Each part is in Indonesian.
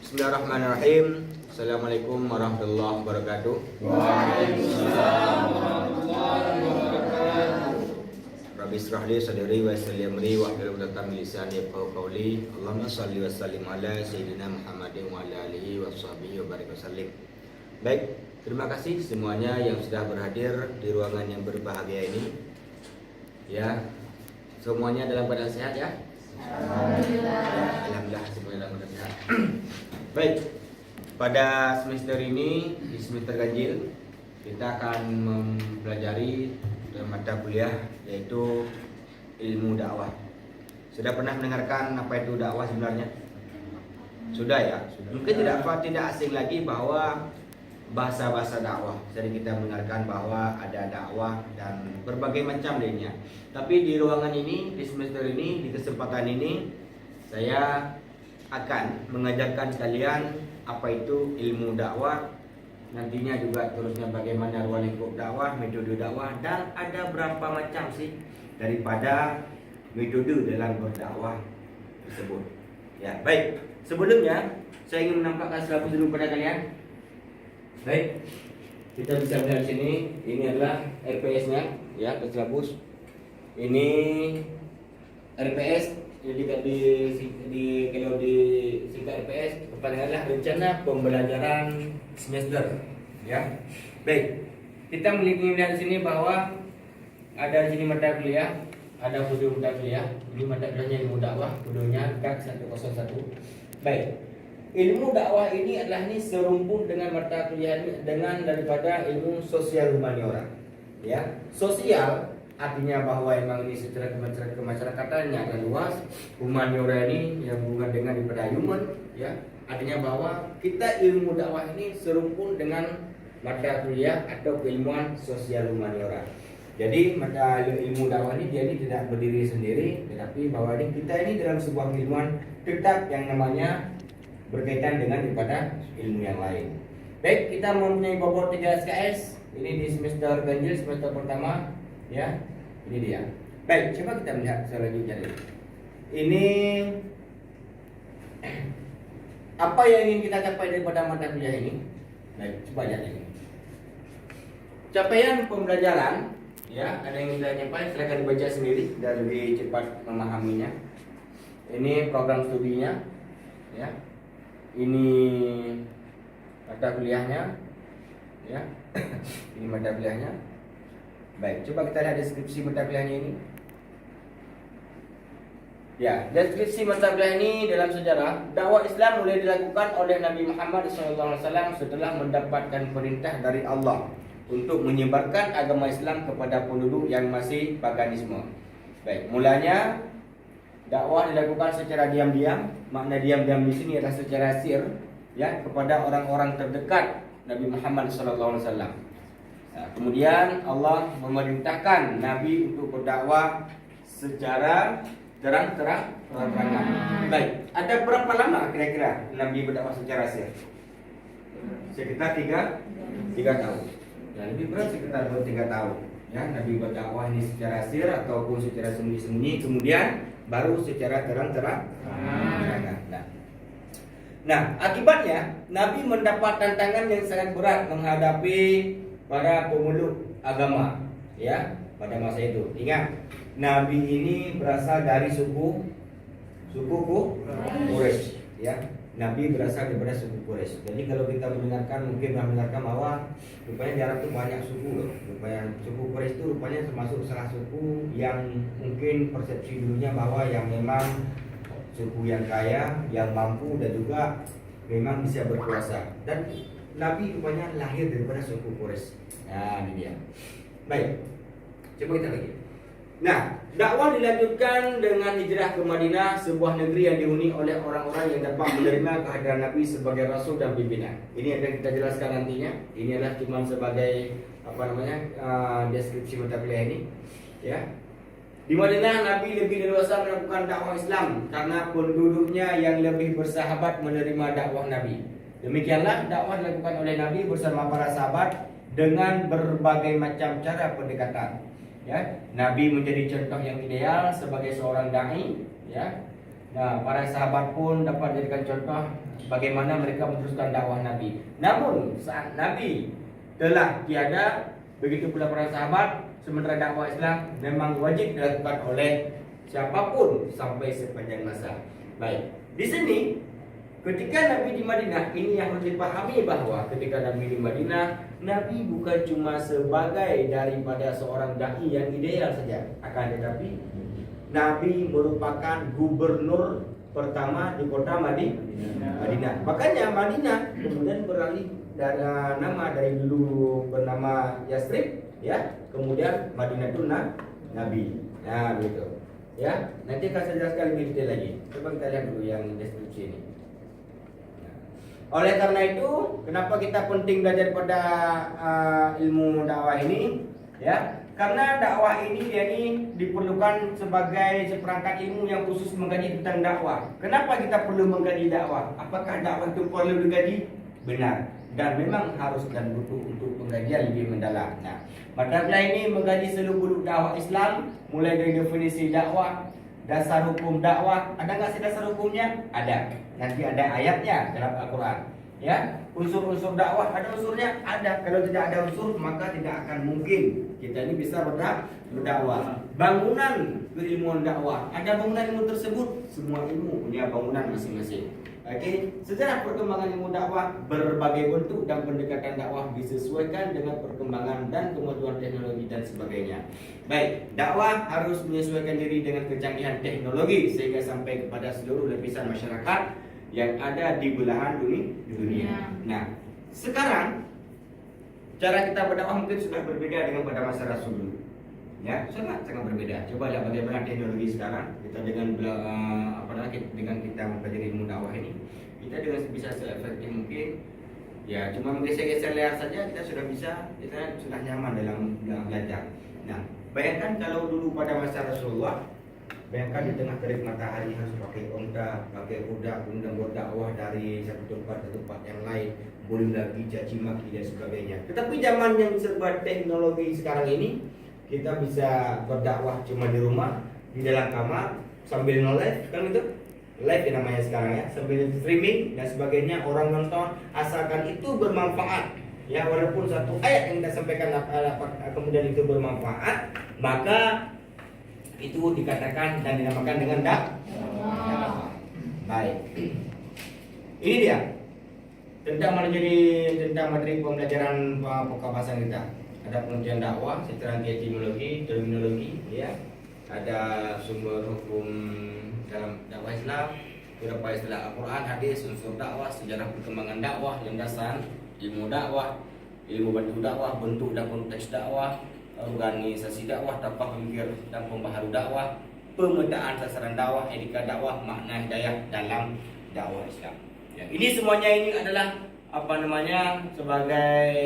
Bismillahirrahmanirrahim. Assalamualaikum warahmatullahi wabarakatuh. Waalaikumsalam warahmatullahi wabarakatuh. Rabbi israh li sadri wa yassir li amri wahlul 'uqdatam min lisani yafqahu qawli. Allahumma shalli wa sallim ala sayyidina Muhammadin wa ala alihi wa sahbihi wa barik wasallim. Baik, terima kasih semuanya yang sudah berhadir di ruangan yang berbahagia ini. Ya, semuanya dalam keadaan sehat ya? Alhamdulillah semuanya dalam keadaan sehat. Baik, pada semester ini di semester ganjil kita akan mempelajari mata kuliah yaitu ilmu dakwah. Sudah pernah mendengarkan apa itu dakwah sebenarnya? Sudah ya? Mungkin tidak asing lagi bahwa bahasa-bahasa dakwah. Jadi kita mendengarkan bahwa ada dakwah dan berbagai macam lainnya. Tapi di ruangan ini, di semester ini, di kesempatan ini saya akan mengajarkan kalian apa itu ilmu dakwah. Nantinya juga terusnya bagaimana ruang lingkup dakwah, metode dakwah, dan ada berapa macam sih daripada metode dalam berdakwah tersebut. Ya, baik. Sebelumnya saya ingin menampakkan silabus dulu pada kalian. Baik, kita bisa melihat di sini. Ini adalah RPS-nya, ya, silabus. Ini RPS. Jadi kalau di singkat RPS adalah rencana pembelajaran semester, ya. Baik, kita melihat di sini bahwa ada di sini mata kuliah, ada modul mata kuliah. Ini mata kuliahnya ilmu dakwah, modulnya KAK 101. Baik, ilmu dakwah ini adalah serumpun dengan mata kuliah ini dengan daripada ilmu sosial humaniora, ya. Sosial artinya bahwa emang ini secara kemasyarakatan yang agak luas. Humaniora ini yang hubungan dengan daripada human, ya. Artinya bahwa kita ilmu dakwah ini serumpun dengan mata kuliah atau keilmuan sosial humaniora. Jadi mata ilmu dakwah ini dia ini tidak berdiri sendiri, tetapi bahwa kita ini dalam sebuah keilmuan tetap yang namanya berkaitan dengan daripada ilmu yang lain. Baik, kita mempunyai bobot 3 SKS. Ini di semester ganjil, semester pertama, ya. Ini dia. Baik, coba kita melihat selanjutnya. Ini apa yang ingin kita capai daripada mata kuliah ini? Baik, coba lihat ini. Capaian pembelajaran, ya, ada yang kita capai, silakan dibaca sendiri dan lebih cepat memahaminya. Ini program studinya, ya. Ini mata kuliahnya, ya. Ini mata kuliahnya. Baik, coba kita lihat deskripsi mata kuliahnya ini. Ya, deskripsi mata kuliah ini dalam sejarah dakwah Islam mulai dilakukan oleh Nabi Muhammad SAW setelah mendapatkan perintah dari Allah untuk menyebarkan agama Islam kepada penduduk yang masih paganisme. Baik, mulanya dakwah dilakukan secara diam-diam. Makna diam-diam di sini adalah secara sir, ya, kepada orang-orang terdekat Nabi Muhammad SAW. Nah, kemudian Allah memerintahkan Nabi untuk berdakwah secara terang-terangan. Baik, ada berapa lama kira-kira Nabi berdakwah secara sir? Sekitar 3 tahun. Ya, lebih berat sekitar 3 tahun. Ya, Nabi berdakwah ini secara sir ataupun secara sembunyi-sembunyi, kemudian baru secara terang-terangan. Nah, akibatnya Nabi mendapat tantangan yang sangat berat menghadapi para pemeluk agama, ya, pada masa itu. Ingat, Nabi ini berasal dari suku Quraisy, ya. Nabi berasal dari suku Quraisy. Jadi kalau kita mendengarkan bahwa rupanya di Arab itu banyak suku loh. Rupanya suku Quraisy itu rupanya termasuk salah suku yang mungkin persepsi dulunya bahwa yang memang suku yang kaya, yang mampu dan juga memang bisa berkuasa. Dan Nabi rupanya lahir daripada suku Quraisy. Nah, ini dia. Baik, coba kita lagi. Nah, dakwah dilanjutkan dengan hijrah ke Madinah, sebuah negeri yang dihuni oleh orang-orang yang dapat menerima kehadiran Nabi sebagai rasul dan pimpinan. Ini akan kita jelaskan nantinya. Ini adalah cuma sebagai deskripsi mata kuliah ini, ya. Di Madinah Nabi lebih leluasa melakukan dakwah Islam karena penduduknya yang lebih bersahabat menerima dakwah Nabi. Demikianlah dakwah dilakukan oleh Nabi bersama para sahabat dengan berbagai macam cara pendekatan. Ya, Nabi menjadi contoh yang ideal sebagai seorang dai, ya. Nah, para sahabat pun dapat jadikan contoh bagaimana mereka meneruskan dakwah Nabi. Namun saat Nabi telah tiada, begitu pula para sahabat, sementara dakwah Islam memang wajib dilakukan oleh siapapun sampai sepanjang masa. Baik, di sini ketika Nabi di Madinah, ini yang harus dipahami bahwa ketika Nabi di Madinah, Nabi bukan cuma sebagai daripada seorang dai yang ideal saja, akan tetapi Nabi merupakan gubernur pertama di kota Madinah. Makanya Madinah kemudian beralih dari nama dari dulu bernama Yasrib, ya, kemudian Madinah itu Nabi. Nah, begitu. Ya, nanti akan saya jelaskan lebih detail lagi. Coba kita lihat dulu yang deskripsi ini. Oleh karena itu, kenapa kita penting belajar pada ilmu dakwah ini? Ya, karena dakwah ini dia ini diperlukan sebagai seperangkat ilmu yang khusus mengkaji tentang dakwah. Kenapa kita perlu mengkaji dakwah? Apakah dakwah itu perlu dikaji? Benar. Dan memang harus dan butuh untuk pengkajian lebih mendalam. Nah, mata kuliah ini mengkaji seluruh dakwah Islam, mulai dari definisi dakwah, dasar hukum dakwah. Ada nggak sih dasar hukumnya? Ada. Nanti ada ayatnya dalam Al-Quran. Ya, unsur-unsur dakwah ada unsurnya? Ada. Kalau tidak ada unsur, maka tidak akan mungkin kita ini bisa berdakwah. Bangunan keilmuan dakwah, ada bangunan ilmu tersebut. Semua ilmu punya bangunan masing-masing. Oke, sejarah perkembangan ilmu dakwah berbagai bentuk dan pendekatan dakwah disesuaikan dengan perkembangan dan kemajuan teknologi dan sebagainya. Baik, dakwah harus menyesuaikan diri dengan kecanggihan teknologi sehingga sampai kepada seluruh lapisan masyarakat yang ada di belahan dunia. Nah, sekarang cara kita berdakwah mungkin sudah berbeda dengan pada masa Rasul dulu. Ya, sangat berbeda. Coba lihat bagaimana teknologi sekarang. Kita dengan dengan kita mempelajari ilmu dakwah ini, kita dengan bisa seefektif mungkin. Ya, cuma menggeser-geser layar saja kita sudah nyaman dalam belajar. Nah, bayangkan kalau dulu pada masa Rasulullah, bayangkan di tengah terik matahari harus pakai onta, pakai kuda, kemudian berdakwah dari satu tempat ke tempat yang lain, boleh lagi caci maki dan sebagainya. Tetapi zaman yang serba teknologi sekarang ini, kita bisa berdakwah cuma di rumah, di dalam kamar, sambil nge-live, kan itu live ya namanya sekarang ya, sambil streaming dan sebagainya, orang nonton, asalkan itu bermanfaat. Ya, walaupun satu ayat yang kita sampaikan kemudian itu bermanfaat, maka itu dikatakan dan dinamakan dengan dakwah. Baik. Ini dia tentang materi pembelajaran pokok bahasa kita. Ada pengertian dakwah secara etimologi, terminologi, ya. Ada sumber hukum dalam dakwah Islam, beberapa istilah Al-Quran, hadis, unsur dakwah, sejarah perkembangan dakwah, landasan ilmu dakwah, ilmu bantu dakwah, bentuk dan konteks dakwah, organisasi dakwah, tapak pemikir dan pembaharu dakwah, pemetaan sasaran dakwah, etika dakwah, makna hidayah dalam dakwah Islam. Ya, ini semuanya ini adalah sebagai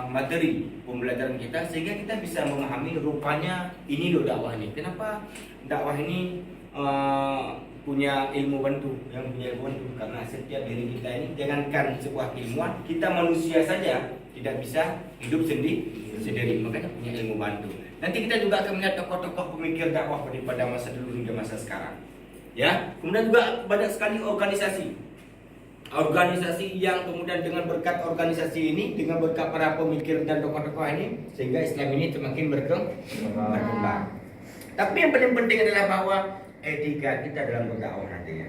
materi pembelajaran kita sehingga kita bisa memahami rupanya ini loh dakwah ini. Kenapa dakwah ini punya ilmu bantu, yang punya ilmu bantu, karena setiap diri kita ini jangankan sebuah ilmuwan, kita manusia saja tidak bisa hidup sendiri, makanya punya ilmu bantu. Nanti kita juga akan melihat tokoh-tokoh pemikir dakwah pada masa dulu hingga masa sekarang. Ya, kemudian juga banyak sekali organisasi yang kemudian dengan berkat organisasi ini, dengan berkat para pemikir dan tokoh-tokoh ini, sehingga Islam ini semakin berkembang. Tapi yang paling penting adalah bahwa etika kita dalam berdakwah nantinya.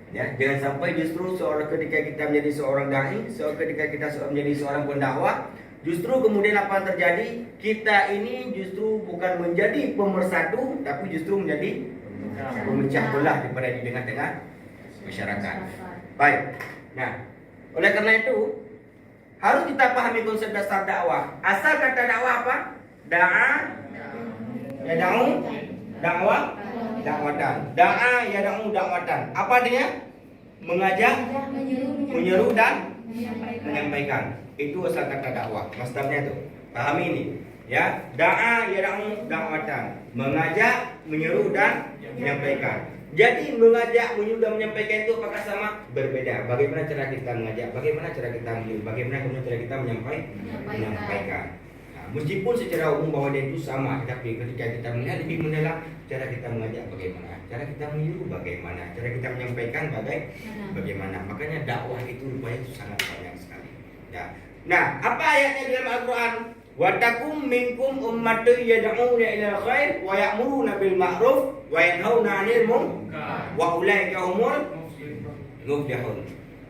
Ya, jangan sampai justru ketika kita menjadi seorang dai, ketika kita menjadi seorang pendakwah, justru kemudian apa yang terjadi? Kita ini justru bukan menjadi pemersatu, tapi justru menjadi pemecah belah di tengah-tengah masyarakat. Baik. Nah, oleh karena itu harus kita pahami konsep dasar dakwah. Asal kata dakwah apa? Dakwatan. Dakwatan. Apa dia? Mengajak, menyeru dan menyampaikan. Itu asal kata dakwah. Masdarnya tuh. Pahami ini. Ya, dakwatan. Mengajak, menyeru dan menyampaikan. Jadi mengajak, menyeru dan menyampaikan itu apakah sama? Berbeda. Bagaimana cara kita mengajak? Bagaimana cara kita menyeru? Bagaimana kemudian cara kita menyampaikan? Meskipun secara umum bahwa dia itu sama, tetapi ketika kita melihat lebih mendalam, cara kita mengajak bagaimana, cara kita menyuruh bagaimana, cara kita menyampaikan bagaimana. Makanya dakwah itu rupanya itu sangat banyak sekali. Ya. Nah, apa ayatnya di dalam Al-Quran? Wa takum minkum ummatun yad'una ilal khair wa ya'muruna bil ma'ruf wa yanhauna 'anil munkar wa ulaika humul muflihun.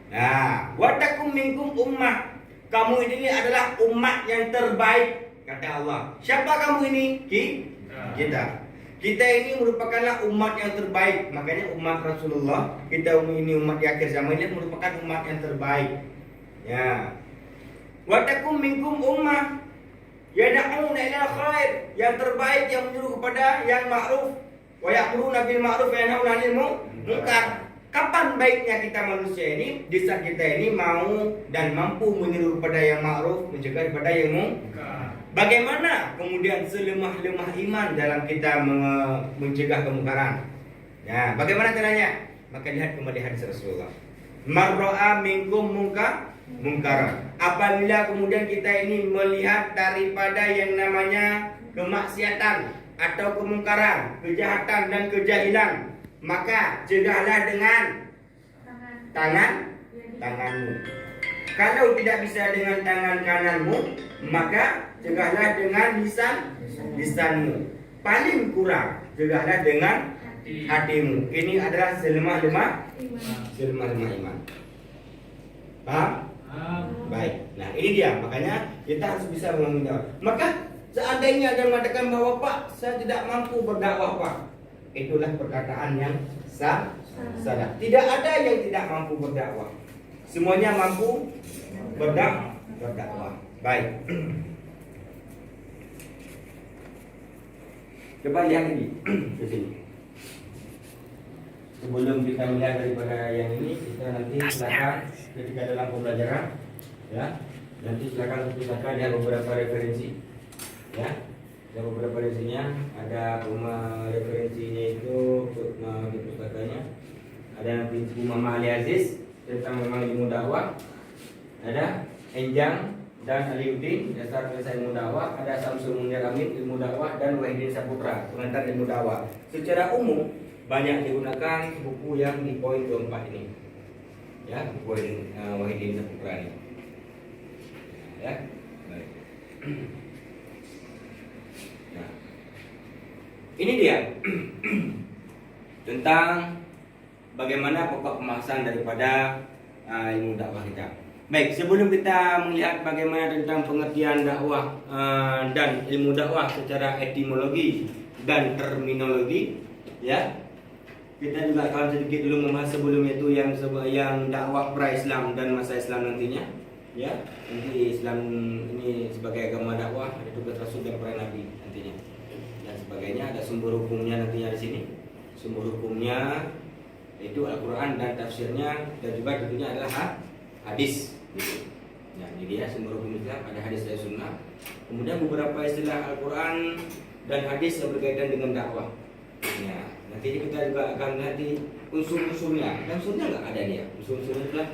Nah, wa takum minkum ummah, kamu ini adalah umat yang terbaik, kata Allah. Siapa kamu ini? Kita. Kita ini merupakanlah umat yang terbaik. Makanya umat Rasulullah, kita ini umat di akhir zaman ini merupakan umat yang terbaik. Ya. Wa takum minkum ummah yad'una ilal khair, yang terbaik yang menyuruh kepada yang ma'ruf wa ya'muruna bil ma'ruf wa yanhauna 'anil munkar. Kapan baiknya kita manusia ini? Di saat kita ini mau dan mampu menyuruh kepada yang ma'ruf, mencegah kepada yang munkar. Bagaimana kemudian selemah-lemah iman dalam kita mencegah kemungkaran? Ya, bagaimana caranya? Maka lihat kembali hadis Rasulullah. Marra'a minkum mungkaran. Apabila kemudian kita ini melihat daripada yang namanya kemaksiatan atau kemungkaran, kejahatan dan kejahilan, maka cegahlah dengan tanganmu. Kalau tidak bisa dengan tangan kananmu, maka cegahlah dengan lisanmu. Paling kurang cegahlah dengan hatimu. Ini adalah selemah-lemah iman. Paham? Baik. Nah, ini dia. Makanya kita harus bisa menjawab. Maka seandainya ada mengatakan bahwa Pak, saya tidak mampu berdakwah, Pak, itulah perkataan yang salah. Tidak ada yang tidak mampu berdakwah. Semuanya mampu berdakwah. Baik. Coba lihat ini di sini. Sebelum kita melihat daripada yang ini, kita nanti silakan ketika dalam pembelajaran, ya, nanti silakan lihat beberapa referensi, ya. Ada beberapa referensinya, ada referensinya itu di pustakanya, ada nanti buku Mama Ali Aziz tentang memang ilmu dakwah, ada Enjang dan Aliuddin dasar penyelesaian ilmu dakwah, ada Samsul Munir Amin ilmu dakwah, dan Wahidin Saputra pengantar ilmu dakwah. Secara umum banyak digunakan buku yang di poin keempat ini, ya, buku Wahidin Saputra ini, ya. Baik. Nah, ini dia tentang bagaimana pokok pembahasan daripada ilmu dakwah kita. Baik, sebelum kita melihat bagaimana tentang pengertian dakwah dan ilmu dakwah secara etimologi dan terminologi, ya, kita juga akan sedikit dulu membahas sebelumnya itu yang dakwah pra-Islam dan masa Islam nantinya, ya. Nanti Islam ini sebagai agama dakwah, ada tugas Rasul dan para nabi nantinya dan sebagainya. Ada sumber hukumnya nantinya di sini. Sumber hukumnya itu Al-Quran dan tafsirnya, dan juga tentunya adalah hadis. Nah, ini dia sumber hukum Islam, ada hadis dan sunnah. Kemudian beberapa istilah Al-Quran dan hadis yang berkaitan dengan dakwah. Nah, nanti kita juga akan melihat di unsur-unsurnya. Dan unsurnya nggak ada dia. Unsur-unsurnya adalah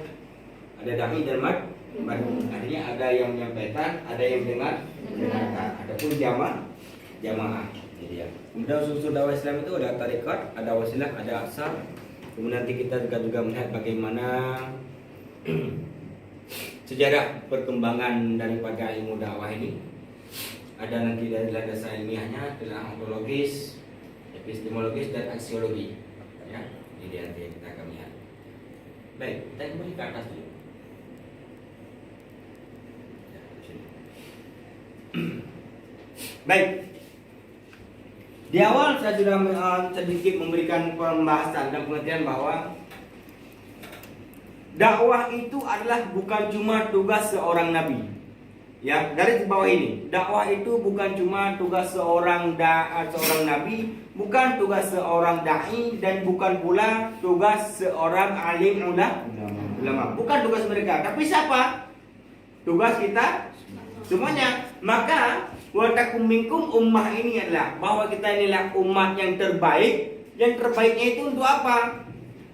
ada dai dan madu. Artinya ada yang menyampaikan, ada yang mendengarkan. Adapun jamaah. Ini dia. Kemudian unsur dakwah Islam itu ada tarekat, ada wasilah, ada asal. Kemudian nanti kita juga melihat bagaimana sejarah perkembangan daripada ilmu dakwah ini. Ada nanti dari landasan ilmiahnya, adalah ontologis, epistemologis, dan aksiologi, ya. Ini dia nanti yang kita akan lihat. Baik, kita kembali ke atas dulu. Ya, di sini. Baik. Di awal saya sudah sedikit memberikan pembahasan dan pengertian bahwa dakwah itu adalah bukan cuma tugas seorang nabi. Ya, dari bawah ini, dakwah itu bukan cuma tugas seorang nabi, bukan tugas seorang dai, dan bukan pula tugas seorang alim ulama. Bukan tugas mereka, tapi siapa? Tugas kita semuanya. Maka wa takum minkum ummah ini adalah bahwa kita inilah umat yang terbaik. Yang terbaiknya itu untuk apa?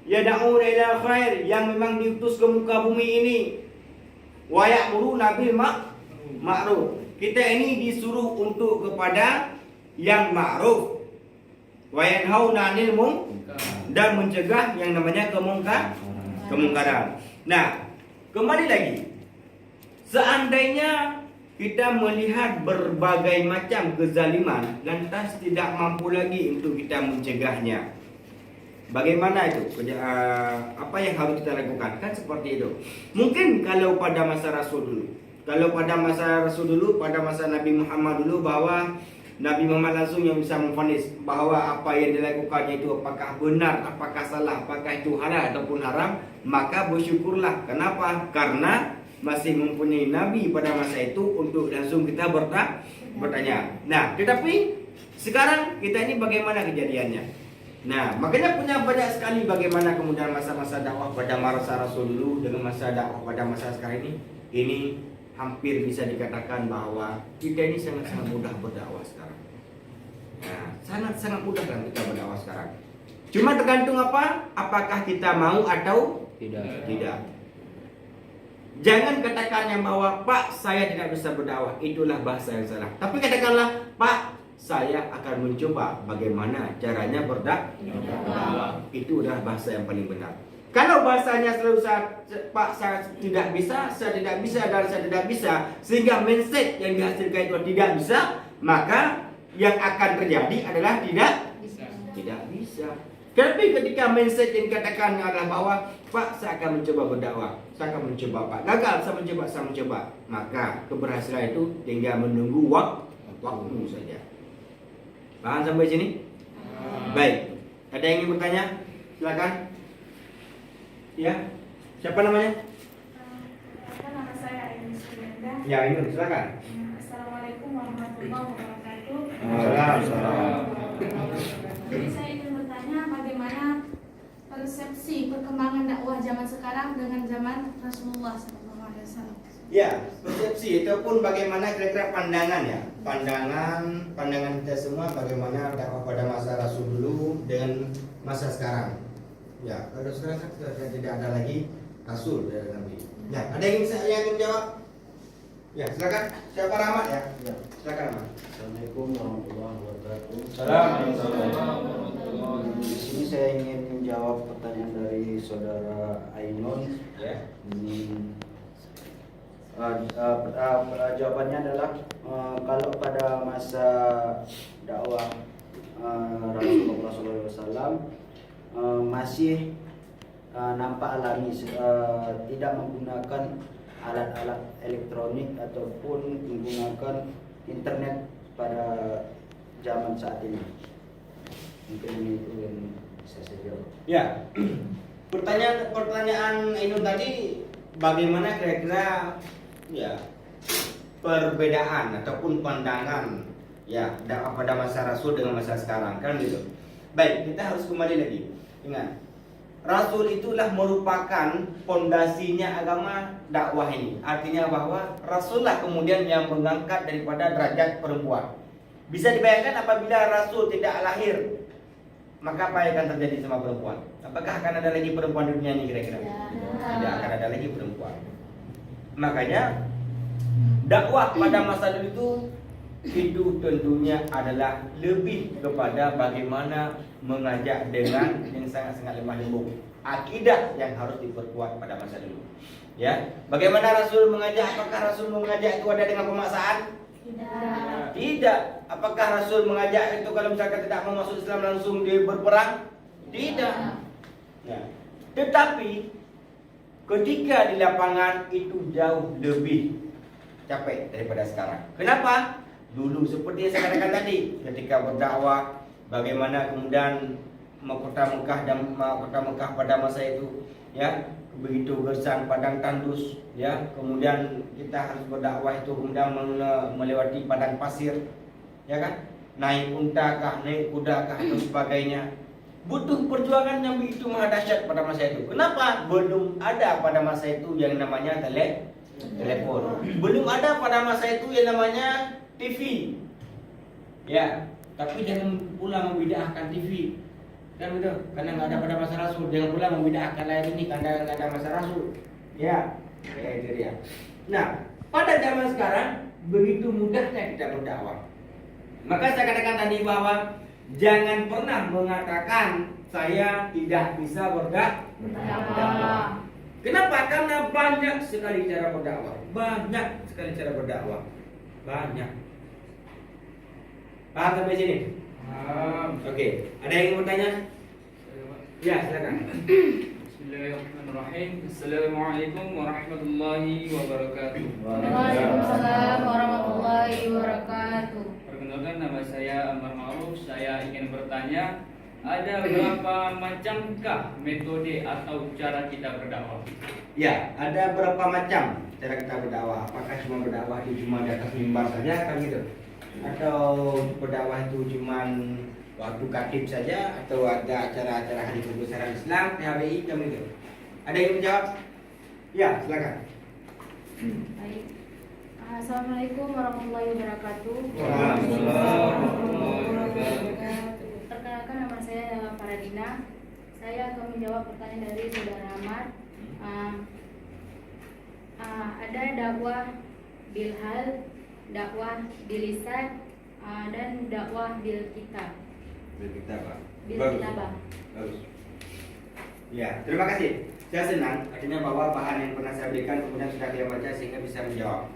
Yad'una ilal khair, yang memang diutus ke muka bumi ini. Wa ya'muruna bil ma'ruf. Kita ini disuruh untuk kepada yang ma'ruf. Wa yanhauna 'anil munkar, dan mencegah yang namanya kemungkaran. Nah, kembali lagi. Seandainya kita melihat berbagai macam kezaliman, lantas tidak mampu lagi untuk kita mencegahnya, bagaimana itu? Apa yang harus kita lakukan? Kan seperti itu. Mungkin kalau pada masa Rasul dulu, pada masa Nabi Muhammad dulu, bahwa Nabi Muhammad langsung yang bisa memvonis bahwa apa yang dilakukannya itu apakah benar, apakah salah, apakah itu halal ataupun haram, maka bersyukurlah. Kenapa? Karena masih mempunyai Nabi pada masa itu untuk langsung kita bertanya. Nah, tetapi sekarang kita ini bagaimana kejadiannya? Nah, makanya punya banyak sekali bagaimana kemudian masa-masa dakwah pada masa Rasul dulu dengan masa dakwah pada masa sekarang ini hampir bisa dikatakan bahwa kita ini sangat-sangat mudah berdakwah sekarang. Nah, sangat-sangat mudah kan kita berdakwah sekarang. Cuma tergantung apa? Apakah kita mau atau tidak. Jangan katakan yang bahwa Pak, saya tidak bisa berdakwah, itulah bahasa yang salah. Tapi katakanlah, Pak, saya akan mencoba bagaimana caranya berdakwah. Itu adalah bahasa yang paling benar. Kalau bahasanya selalu Pak, saya tidak bisa, dan saya tidak bisa, sehingga mindset yang dihasilkan itu tidak bisa, maka yang akan terjadi adalah tidak bisa. Tapi ketika mindset yang dikatakan adalah bahwa Pak, saya akan mencoba berdakwah, saya akan mencoba, Pak, gagal, saya mencoba, maka keberhasilan itu tinggal menunggu waktu saja. Paham sampai sini? Baik. Ada yang ingin bertanya? Silakan. Ya. Siapa namanya? Nama saya Ainun Sulianda. Ya, Ainun, silakan. Assalamualaikum warahmatullahi wabarakatuh. Waalaikumsalam. Jadi saya ingin bertanya bagaimana persepsi perkembangan dakwah zaman sekarang dengan zaman Rasulullah SAW. Ya, persepsi ataupun bagaimana kira-kira pandangan ya. Pandangan kita semua bagaimana dakwah pada masa Rasul dulu dengan masa sekarang. Ya, kalau sekarang kan sudah tidak ada lagi Rasul dari Nabi. Ya, ada yang ingin menjawab? Ya, silakan. Siapa Rahmat ya? Ya, silakan Rahmat. Assalamualaikum warahmatullahi wabarakatuh. Assalamualaikum. Di sini saya ingin menjawab pertanyaan dari saudara Ainun. Ya. Jawabannya adalah kalau pada masa dakwah Rasulullah SAW masih nampak alami, tidak menggunakan alat-alat elektronik ataupun menggunakan internet pada zaman saat ini. Mungkin itu yang bisa saya jawab. Ya. Pertanyaan Ainun tadi, bagaimana kira-kira ya perbedaan ataupun pandangan ya dakwah pada masa Rasul dengan masa sekarang, kan gitu. Baik, kita harus kembali lagi. Ingat, Rasul itulah merupakan pondasinya agama dakwah ini. Artinya bahwa Rasullah kemudian yang mengangkat daripada derajat perempuan. Bisa dibayangkan apabila Rasul tidak lahir, maka apa yang akan terjadi sama perempuan? Apakah akan ada lagi perempuan di dunia ini kira-kira? Tidak akan ada lagi perempuan. Makanya dakwah pada masa dulu itu tentunya adalah lebih kepada bagaimana mengajak dengan yang sangat-sangat lemah lembut. Akidah yang harus diperkuat pada masa dulu. Ya, bagaimana Rasul mengajak? Apakah Rasul mengajak itu ada dengan pemaksaan? Tidak. Apakah Rasul mengajak itu kalau misalkan tidak mau masuk Islam langsung dia berperang? Tidak. Ya. Tetapi ketika di lapangan itu jauh lebih capek daripada sekarang. Kenapa? Dulu seperti yang saya katakan tadi, ketika berdakwah, bagaimana kemudian kota Mekah pada masa itu, ya begitu gersang padang tandus, ya kemudian kita harus berdakwah itu kemudian melewati padang pasir, ya kan, naik unta kah, naik kuda kah dan sebagainya. Butuh perjuangan yang begitu maha dahsyat pada masa itu. Kenapa? Belum ada pada masa itu yang namanya telepon. Belum ada pada masa itu yang namanya TV. Ya, tapi jangan pula membid'ahkan TV. Kan betul? Karena nggak ada pada masa Rasul. Jangan pula membid'ahkan layar ini karena nggak ada masa Rasul. Ya, itu dia. Nah, pada zaman sekarang begitu mudahnya kita berdakwah. Maka saya katakan tadi bahwa jangan pernah mengatakan saya tidak bisa berdakwah. Kenapa? Karena banyak sekali cara berdakwah. Banyak sekali cara berdakwah. Banyak. Paham sampai sini? Oke. Ada yang mau bertanya? Ya, silakan. Bismillahirrahmanirrahim. Assalamualaikum warahmatullahi wabarakatuh. Waalaikumsalam warahmatullahi wabarakatuh. Perkenalkan, nama saya Amar Ma'ruf. Saya ingin bertanya, ada berapa macamkah metode atau cara kita berdakwah? Ya, ada berapa macam cara kita berdakwah? Apakah cuma berdakwah itu cuma di atas mimbar saja kan gitu? Atau berdakwah itu cuma waktu khatib saja atau ada acara-acara hari kebesaran Islam PHBI kan gitu? Ada yang menjawab? Ya, silakan. Baik. Assalamualaikum warahmatullahi wabarakatuh. Waalaikumsalam warahmatullahi Perkenalkan, nama saya Faradina. Saya akan menjawab pertanyaan dari Saudara Ahmad. Ada dakwah bilhal, dakwah bilisan, dan dakwah bil kitab. Bil kitab, Pak. Bil Bagus. kitabah. Bagus. Ya, terima kasih. Saya senang akhirnya bahwa bahan yang pernah saya berikan kemudian sudah dia baca sehingga bisa menjawab.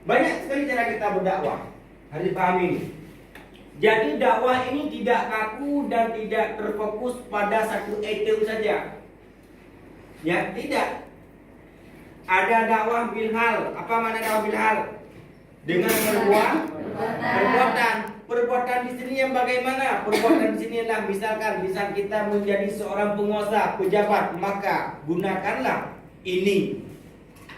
Banyak sekali cara kita berdakwah. Harus dipahami ini. Jadi dakwah ini tidak kaku dan tidak terfokus pada satu item saja. Ya, tidak. Ada dakwah bilhal. Apa makna dakwah bilhal? Dengan perbuatan. Perbuatan di sini yang bagaimana? Perbuatan di sini adalah misal kita menjadi seorang penguasa, pejabat, maka gunakanlah ini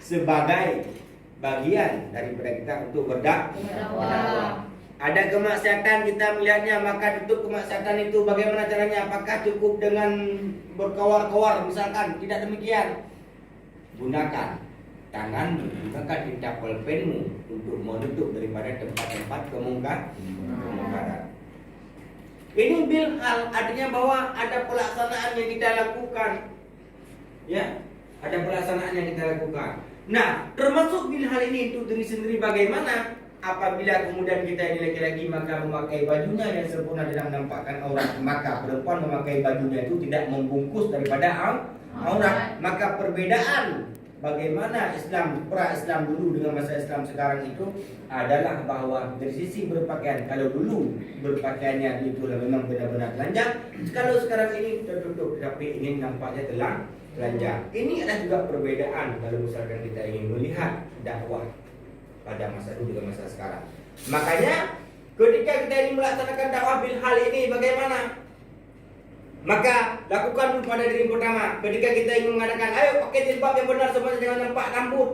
sebagai bagian daripada kita untuk berdakwah. Ada kemaksiatan kita melihatnya, maka tutup kemaksiatan itu bagaimana caranya? Apakah cukup dengan berkawar-kawar misalkan? Tidak demikian. Gunakan tangan, gunakan tinta pulpenmu untuk menutup daripada tempat-tempat kemungkaran. Ini bilhal artinya bahwa ada pelaksanaan yang kita lakukan. Ya, ada pelaksanaan yang kita lakukan. Nah, termasuk bilhal ini untuk diri sendiri bagaimana? Apabila kemudian kita ini laki-laki maka memakai bajunya yang sempurna tidak menampakkan aurat, maka perempuan memakai bajunya itu tidak membungkus daripada aurat. Maka perbedaan bagaimana Islam pra-Islam dulu dengan masa Islam sekarang itu adalah bahwa dari sisi berpakaian, kalau dulu berpakaiannya itu memang benar-benar telanjang, kalau sekarang ini tertutup tapi ini nampaknya telanjang. Ini adalah juga perbedaan kalau misalkan kita ingin melihat dakwah pada masa dulu dengan masa sekarang. Makanya ketika kita ini melaksanakan dakwah bil hal ini bagaimana? Maka lakukan dulu pada diri pertama. Ketika kita ingin mengatakan, ayo pakai jilbab yang benar semuanya jangan nampak rambut.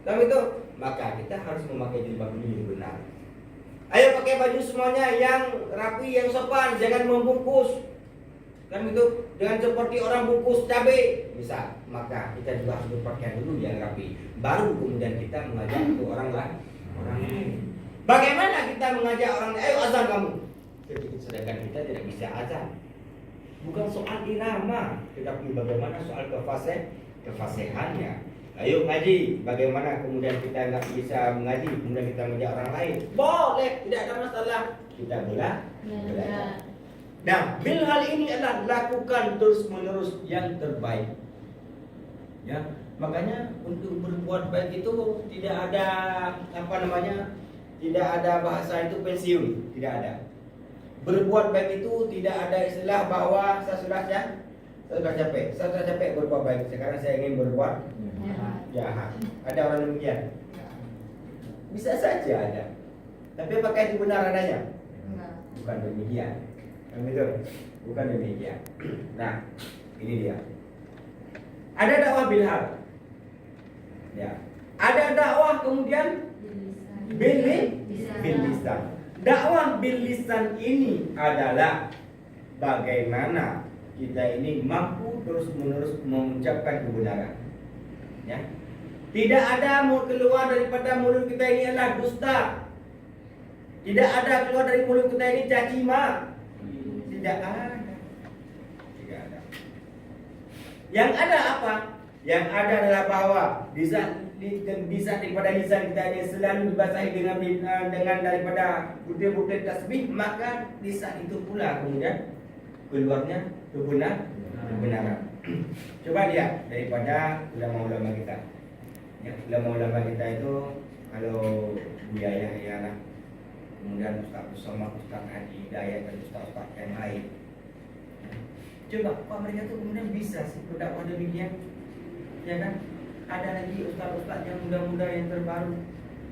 Dalam itu, maka kita harus memakai jilbab ini yang benar. Ayo pakai baju semuanya yang rapi, yang sopan, jangan membungkus. Kan itu, jangan seperti orang bungkus cabai. Bisa, maka kita juga harus berpakaian dulu yang rapi. Baru kemudian kita mengajak ke orang lain. Bagaimana kita mengajak orang lain? Ayo azan kamu. Sedangkan kita tidak bisa azan. Bukan soal irama, tetapi bagaimana soal kefasihannya. Ayo ngaji. Bagaimana kemudian kita nggak bisa mengaji, kemudian kita mengajak orang lain? Boleh, tidak ada masalah. Kita belajar. Nah, bil hal ini adalah lakukan terus-menerus yang terbaik. Ya, makanya untuk berbuat baik itu tidak ada tidak ada bahasa itu pensiun, tidak ada. Berbuat baik itu tidak ada istilah bahwa saya sudah capek berbuat baik. Sekarang saya ingin berbuat jahat. Ada orang demikian? Bisa saja ada. Tapi apakah itu benar adanya? Bukan demikian. Betul, bukan demikian. Nah, ini dia. Ada dakwah bilhal. Ya. Ada dakwah kemudian bil lisan. Dakwah bil lisan ini adalah bagaimana kita ini mampu terus-menerus mengucapkan kebenaran. Ya. Tidak ada mau keluar daripada mulut kita ini adalah dusta. Tidak ada keluar dari mulut kita ini caci maki. Tidak ada. Yang ada apa? Yang ada adalah bahwa bisa daripada lisan kita ini selalu dibasahi dengan daripada butir-butir tasbih, maka lisan itu pula kemudian keluarnya kebenaran. Coba lihat daripada ulama-ulama kita. Ya, ulama-ulama kita itu kalau Buya Yahya lah, kemudian Ustaz Somad, Ustaz Haji Hidayat dan Ustaz yang lain. Coba kok mereka tuh kemudian bisa sih berdakwah demikian? Ya kan? Ada lagi ustaz-ustaz yang muda-muda yang terbaru,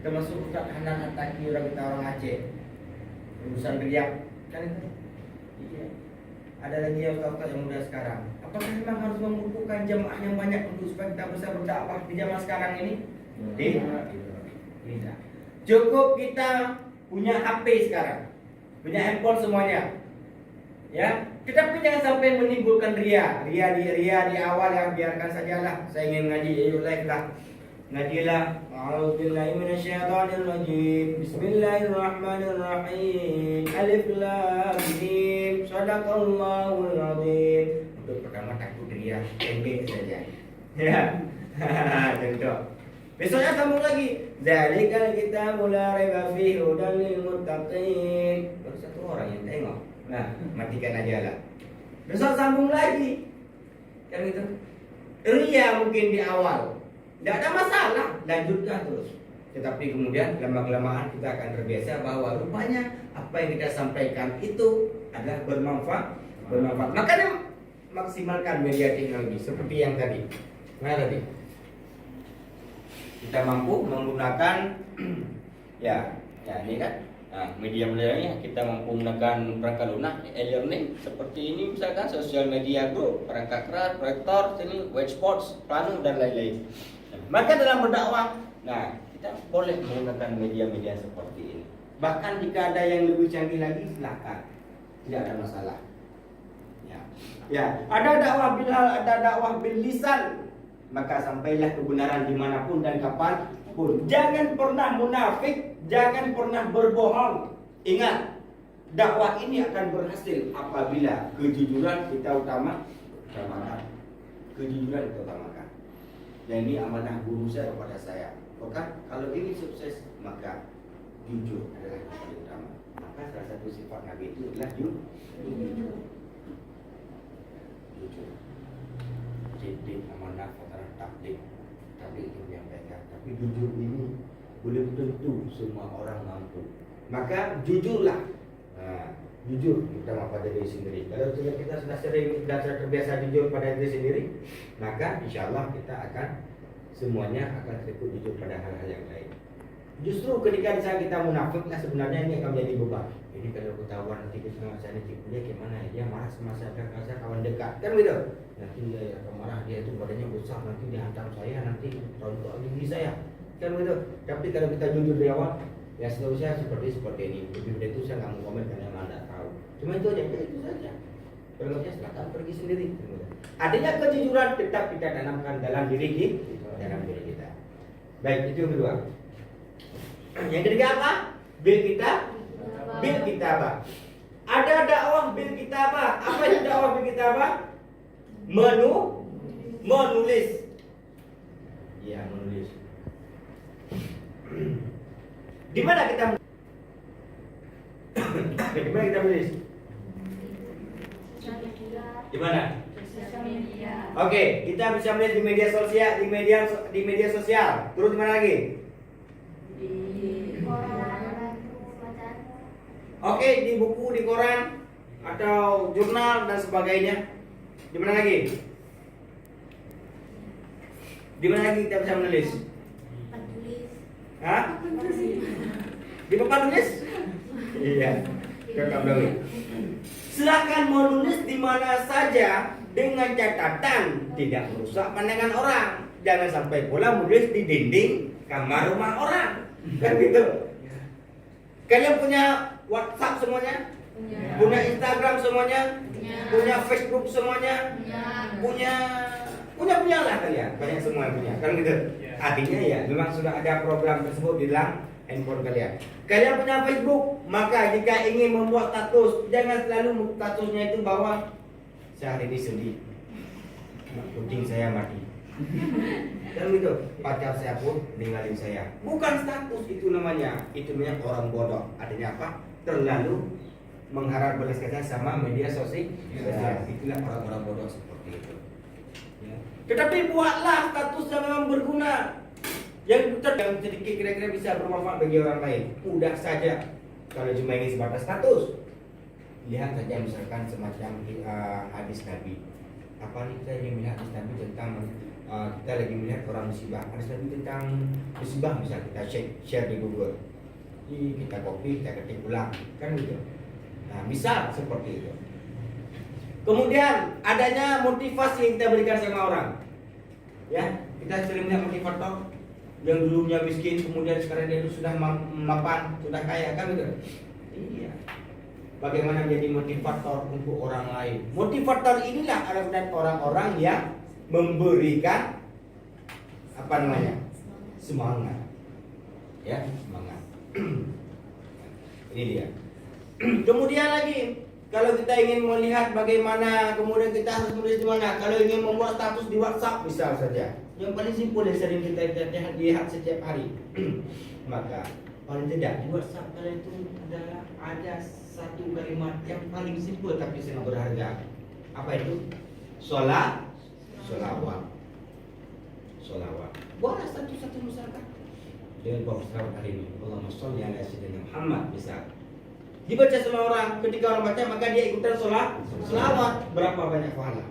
termasuk Ustaz Hanan Ataki, orang Aceh, lulusan Beliak, kan itu? Iya. Ada lagi ya ustaz-ustaz yang muda sekarang. Apakah memang harus membutuhkan jemaah yang banyak untuk supaya kita bisa berdakwah di zaman sekarang ini? Tidak. Cukup kita punya HP sekarang, punya handphone semuanya. Ya, tetapi jangan sampai menimbulkan ria di awal, yang biarkan sajalah. Saya ingin ngaji, ayo live lah. Ngajilah. A'udzubillahi minasyaitonirrajim. Bismillahirrahmanirrahim. Alif lam mim. Shadaqallahul azim. Untuk pertama takut ria, engage saja. Ya. Contoh. Besoknya sambung lagi. Zalikal kitabul la raiba fihi hudan lil muttaqin. Baru satu orang yang tengok. Nah, matikan aja lah. Besok sambung lagi. Kan gitu. Ria mungkin di awal, tidak ada masalah, lanjutkan terus. Tetapi kemudian lama-kelamaan kita akan terbiasa bahwa rupanya apa yang kita sampaikan itu adalah bermanfaat. Makanya maksimalkan media teknologi seperti yang tadi. Nah tadi kita mampu menggunakan ya ini kan. Nah, media-medianya kita mampu menggunakan perangkat lunak, e-learning seperti ini misalkan sosial media group, perangkat keras, proyektor, sini, white sports, planu dan lain-lain. Maka dalam berdakwah, nah kita boleh menggunakan media-media seperti ini. Bahkan jika ada yang lebih canggih lagi, silakan, tidak ada masalah. Ya, ada dakwah bilhal, ada dakwah bil lisan. Maka sampailah kebenaran dimanapun dan kapanpun. Jangan pernah munafik, jangan pernah berbohong. Ingat, dakwah ini akan berhasil apabila kejujuran kita utamakan. Kejujuran kita utamakan. Dan ini amanah guru saya kepada saya. Maka kalau ingin sukses, maka jujur adalah yang paling utama. Maka salah satu sifat Nabi itu adalah jujur. Jadi amanah antara takdir itu yang pegang. Tapi jujur ini belum tentu semua orang mampu. Maka jujurlah. Jujur kita pada diri sendiri. Kalau kita sudah terbiasa jujur pada diri sendiri, maka insya Allah kita akan semuanya akan terikut jujur pada hal-hal yang lain. Justru ketika kita munafik, sebenarnya ini akan menjadi beban. Ini kalau ketahuan nanti kita ngasih nanti kuliah gimana ya? Dia marah sama saya, kawan dekat, kan gitu. Nanti dia akan marah, dia itu badannya besar, nanti dihantam saya, nanti rontok gigi saya, kan gitu. Tapi kalau kita jujur dari awal, ya seterusnya seperti ini. Lebih dari itu saya nggak mau komen karena Anda tahu. Cuma itu aja, itu saja. Berikutnya silakan pergi sendiri. Artinya kejujuran tetap kita tanamkan dalam diri kita. Baik, itu yang kedua. Yang ketiga apa? Bil kitabah. Ada dakwah bil kitabah. Apa itu dakwah bil kitabah? Menulis. Ya, menulis. Di mana kita menulis? Di mana? Oke, kita bisa menulis di media sosial. Terus di mana lagi? Oke, di buku, di koran, atau jurnal dan sebagainya. Di mana lagi? Di mana lagi kita bisa menulis? Hah? Di papan tulis? Iya. Tetap dulu. Silakan menulis di mana saja dengan catatan tidak merusak pandangan orang. Jangan sampai pula menulis di dinding kamar rumah orang. Kan gitu. Kalian punya WhatsApp semuanya? Punya Instagram semuanya? Punya Facebook semuanya? Punya lah kalian. Banyak semua yang punya. Kan gitu. Artinya ya memang sudah ada program tersebut di dalam handphone kalian. Kalian punya Facebook, maka jika ingin membuat status, jangan selalu statusnya itu bahwa saya hari ini sedih, kucing saya mati. Dan gitu, pacar saya pun ninggalin saya. Bukan status itu namanya. Itu namanya orang bodoh. Artinya apa? Terlalu mengharap belas kasihan sama media sosial. Itulah orang-orang bodoh seperti itu. Ya. Tetapi buatlah status yang memang berguna, yang sedikit kira-kira bisa bermanfaat bagi orang lain. Mudah saja. Kalau cuma ingin sebatas status, lihat saja misalkan semacam hadis Nabi. Apa nih kita ingin melihat hadis Nabi tentang kita lagi melihat orang musibah. Hadis Nabi tentang musibah misalnya kita share di Google. Kita copy, kita ketik ulang, kan gitu. Nah, misal seperti itu. Kemudian adanya motivasi yang kita berikan sama orang. Ya, kita sering melihat motivator yang dulunya miskin, kemudian sekarang dia itu sudah mapan, sudah kaya, kan gitu. Iya. Bagaimana menjadi motivator untuk orang lain? Motivator inilah adalah orang-orang yang memberikan apa namanya? Semangat. Ya, semangat. Ini dia. Kemudian lagi, kalau kita ingin melihat bagaimana, kemudian kita harus menulis di mana. Kalau ingin membuat status di WhatsApp, misal saja. Yang paling simpel yang sering kita lihat setiap hari. Maka paling tidak di WhatsApp kalian itu ada satu kalimat yang paling simpel tapi sangat berharga. Apa itu? Solawat. Buatlah satu-satu misalkan dengan bawa selawat hari ini. Allahumma sholli ala sayyidina Muhammad misal. Dibaca sama orang, ketika orang baca maka dia ikutan selawat. Berapa banyak pahala?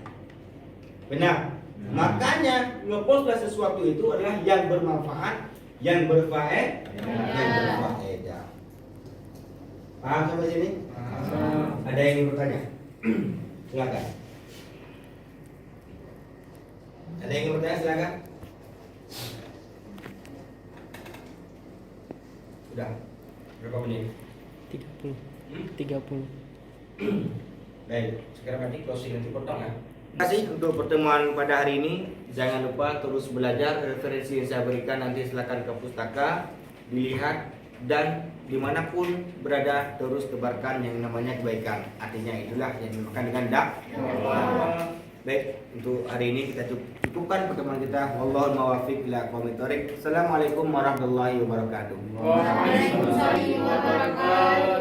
Benar. Makanya ngepostlah sesuatu itu adalah yang bermanfaat, yang berfaedah, Paham sampai sini? Ada yang ingin bertanya? Silakan. Ada yang ingin bertanya? Silakan. Sudah. Berapa menit? 30. Baik, sekarang nanti closing nanti potong ya. Terima kasih untuk pertemuan pada hari ini. Jangan lupa terus belajar. Referensi yang saya berikan nanti silakan ke pustaka, dilihat, dan dimanapun berada terus tebarkan yang namanya kebaikan. Artinya itulah yang dimakan dengan dakwah. Baik, untuk hari ini kita cukupkan pertemuan kita. Wallahul muwaffiq ila aqwamit thoriq. Assalamualaikum warahmatullahi wabarakatuh. Waalaikumsalam warahmatullahi wabarakatuh.